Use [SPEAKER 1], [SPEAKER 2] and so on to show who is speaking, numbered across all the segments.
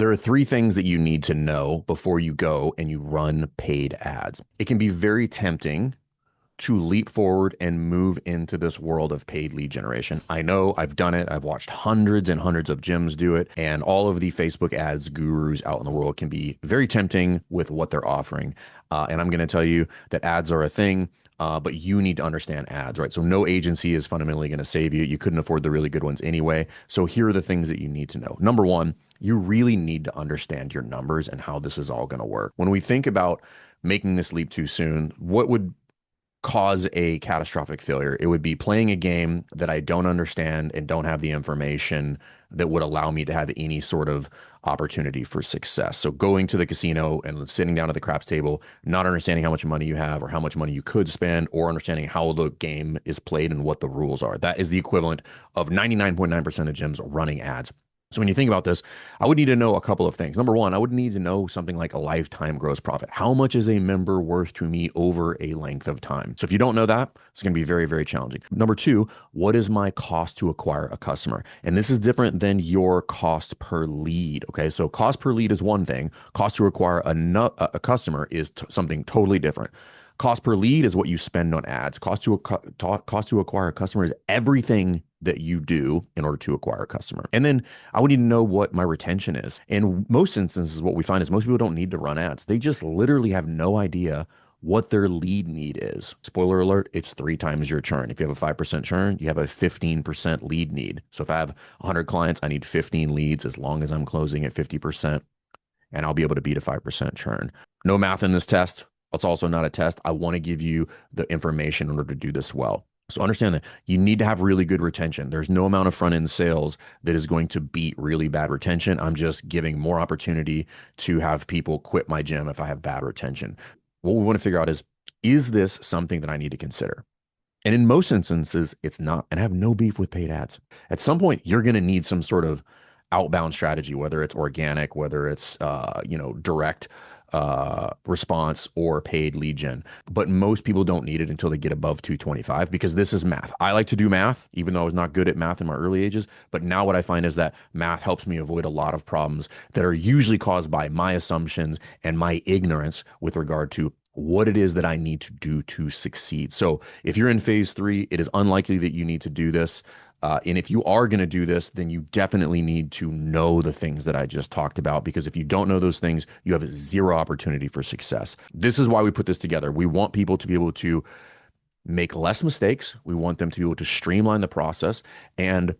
[SPEAKER 1] There are three things that you need to know before you go and you run paid ads. It can be very tempting to leap forward and move into this world of paid lead generation. I know I've done it. I've watched hundreds and hundreds of gyms do it, and all of the Facebook ads gurus out in the world can be very tempting with what they're offering. And I'm going to tell you that ads are a thing. But you need to understand ads, right? So no agency is fundamentally going to save you. You couldn't afford the really good ones anyway. So here are the things that you need to know. Number one, you really need to understand your numbers and how this is all going to work. When we think about making this leap too soon, what would cause a catastrophic failure? It would be playing a game that I don't understand and don't have the information that would allow me to have any sort of opportunity for success. So going to the casino and sitting down at the craps table, not understanding how much money you have or how much money you could spend, or understanding how the game is played and what the rules are. That is the equivalent of 99.9% of gyms running ads. So when you think about this, I would need to know a couple of things. Number one, I would need to know something like a lifetime gross profit. How much is a member worth to me over a length of time? So if you don't know that, it's going to be very, very challenging. Number two, what is my cost to acquire a customer? And this is different than your cost per lead. Okay. So cost per lead is one thing. Cost to acquire a customer is something totally different. Cost per lead is what you spend on ads. Cost to acquire a customer is everything that you do in order to acquire a customer. And then I would need to know what my retention is. In most instances, what we find is most people don't need to run ads. They just literally have no idea what their lead need is. Spoiler alert, it's 3 times your churn. If you have a 5% churn, you have a 15% lead need. So if I have 100 clients, I need 15 leads as long as I'm closing at 50%, and I'll be able to beat a 5% churn. No math in this test. It's also not a test. I want to give you the information in order to do this well. So understand that you need to have really good retention. There's no amount of front end sales that is going to beat really bad retention. I'm just giving more opportunity to have people quit my gym if I have bad retention. What we want to figure out is this something that I need to consider? And in most instances, it's not. And I have no beef with paid ads. At some point, you're going to need some sort of outbound strategy, whether it's organic, whether it's direct response or paid lead gen. But most people don't need it until they get above 225 because this is math. I like to do math, even though I was not good at math in my early ages. But now what I find is that math helps me avoid a lot of problems that are usually caused by my assumptions and my ignorance with regard to what it is that I need to do to succeed. So if you're in phase three, it is unlikely that you need to do this. And if you are going to do this, then you definitely need to know the things that I just talked about, because if you don't know those things, you have zero opportunity for success. This is why we put this together. We want people to be able to make less mistakes. We want them to be able to streamline the process. And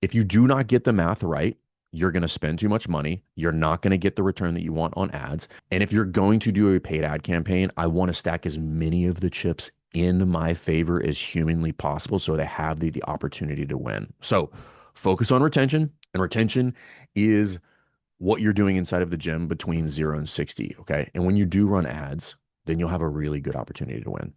[SPEAKER 1] if you do not get the math right, you're going to spend too much money. You're not going to get the return that you want on ads. And if you're going to do a paid ad campaign, I want to stack as many of the chips in my favor as humanly possible so they have the opportunity to win. So focus on retention, and retention is what you're doing inside of the gym between 0 and 60. Okay. And when you do run ads, then you'll have a really good opportunity to win.